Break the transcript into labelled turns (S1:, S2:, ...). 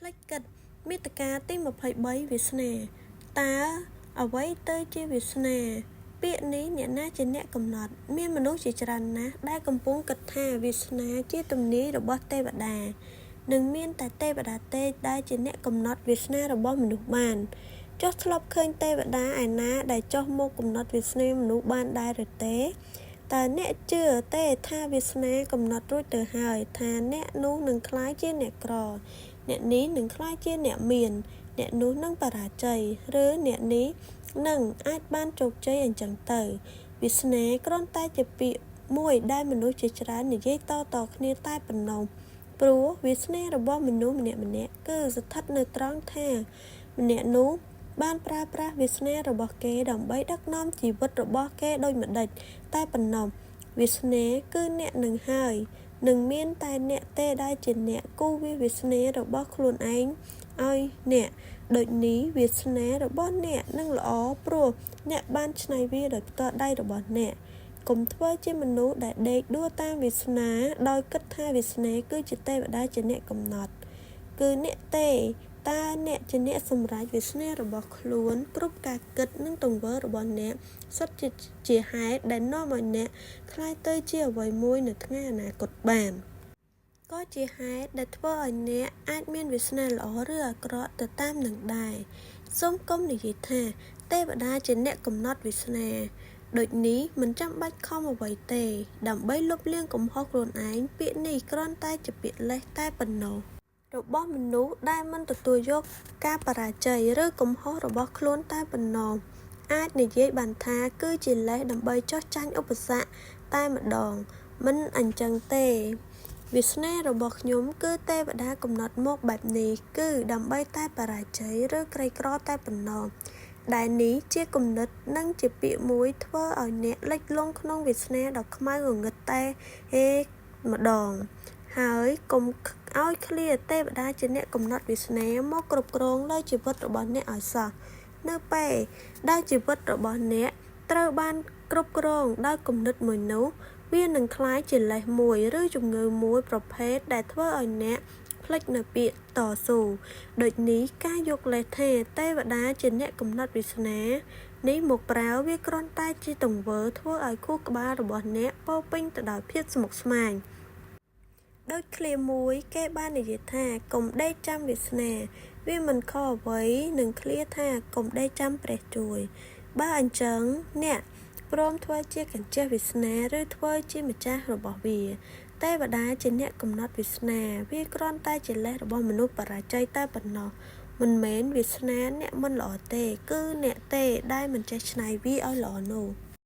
S1: ផ្លេចកិត្តមាតិកាទី23វាសនាតើអ្វីទៅជាវាសនាពាក្យនេះអ្នកណាជាអ្នកកំណត់មានមនុស្សជាច្រើនណាស់ដែលកំពុងគិតថាវាសនាជាទំនាយរបស់ទេវតានិងមានតែទេវតាទេដែលជាអ្នកកំណត់វាសនារបស់មនុស្សបានចុះធ្លាប់ឃើញទេវតាឯណាដែលចុះមកកំណត់វាសនាមនុស្សបានដែរឬទេតើអ្នកជឿទេថាវាសនាកំណត់រួចទៅហើយថាអ្នកនោះនឹងក្លាយជាអ្នកក្រអ្នកនេះនឹងក្លាយជាអ្នកមានអ្នកនោះនឹងបរាជ័យឬអ្នកនេះនឹងអាចបានជោគជ័យអញ្ចឹងទៅវាសនាគ្រាន់តែជាពាក្យមួយដែលមនុស្សជាច្រើននិយាយតគ្នាតែប៉ុណ្ណោះព្រោះវាសនារបស់មនុស្សម្នាក់គឺស្ថិតនៅត្រង់ថាម្នាក់នោះបានប្រើប្រាស់វាសនារបស់គេដើម្បីដឹកនាំជីវិតរបស់គេដូចម្ដេចតែប៉ុណ្ណោះវាសនាគឺអ្នកនឹងហើយនឹងមានតែអ្នកទេដែលជាអ្នកគូវាសនារបស់ខ្លួនឯងឲ្យអ្នកដូចនេះវាសនារបស់អ្នកនឹងល្អព្រោះអ្នកបានច្នៃវាដោយផ្ទាល់ដៃរបស់អ្នកកុំធ្វើជាមនុស្សដែលដេកដួលតាមវាសនាដោយគិតថាវាសនាគឺជាទេវតាជាអ្នកកំណត់គឺអ្នកទេតើអ្នកជាអ្នកសម្រេចវាសនារបស់ខ្លួនគ្រប់ការគិតនិងទង្វើរបស់អ្នកសុទ្ធជាហេតុដែលនាំឲ្យអ្នកក្លាយទៅជាអ្វីមួយនៅថ្ងៃអនាគតបានក៏ជាហេតុដែលធ្វើឲ្យអ្នកអាចមានវាសនាល្អឬអាក្រក់ទៅតាមនឹងដែរសូមកុំនិយាយថាទេវតាជាអ្នកកំណត់វាសនាដូចនេះមិនចាំបាច់ខំអ្វីទេដើម្បីលុបលាងកំហុសខ្លួនឯងពាក្យនេះគ្រាន់តែជាពាក្យលេសតែប៉ុណ្ណោះរបស់មនុស្សដែលមិនទទួលយកការបរាជ័យឬកំហុសរបស់ខ្លួនតែប៉ុណ្ណោះអាចនិយាយបានថាគឺជាលេសដើម្បីចោះចាញ់ឧបសគ្គតែម្ដងមិនអញ្ចឹងទេវាសនារបស់ខ្ញុំគឺទេវតាកំណត់មកបែបនេះគឺដើម្បីតែបរាជ័យឬក្រីក្រតែប៉ុណ្ណោះដែលនេះជាគំនិតនិងជាពាក្យមួយធ្វើឲ្យអ្នកលិចលង់ក្នុងវាសនាដ៏ខ្មៅងងឹតតែម្ដងហើយកុំឲ្យឃ្លាទេវតាជាអ្នកកំណត់វាសនាមកគ្រប់គ្រងលើជីវិតរបស់អ្នកឲ្យសោះនៅពេលដែលជីវិតរបស់អ្នកត្រូវបានគ្រប់គ្រងដោយគំនិតមួយនោះវានឹងคล้ายជាលេសមួយឬជំងឺមួយប្រភេទដែលធ្វើឲ្យអ្នកភ្លេចនៅពាក្យតស៊ូដូចនេះការយកលេសថាទេវតាជាអ្នកកំណត់វាសនានេះមកប្រើវាគ្រាន់តែជាទង្វើធ្វើឲ្យខួរក្បាលរបស់អ្នកពោរពេញទៅដោយភាពស្មុគស្មាញដោយឃ្លាមួយគេបាននិយាយថាកុំដេកចាំវាសនាវាមិនខុសអ្វីនឹងឃ្លាថាកុំដេកចាំព្រះជួយបើអញ្ចឹងអ្នកព្រមធ្វើជាកញ្ចេះវាសនាឬធ្វើជាម្ចាស់របស់វាទេវតាជាអ្នកកំណត់វាសនាវាគ្រាន់តែជាលេសរបស់មនុស្សបរាជ័យតែប៉ុណ្ណោះមិនមែនវាសនាអ្នកមិនល្អទេគឺអ្នកទេដែលមិនចេះច្នៃវាឲ្យល្អនោះ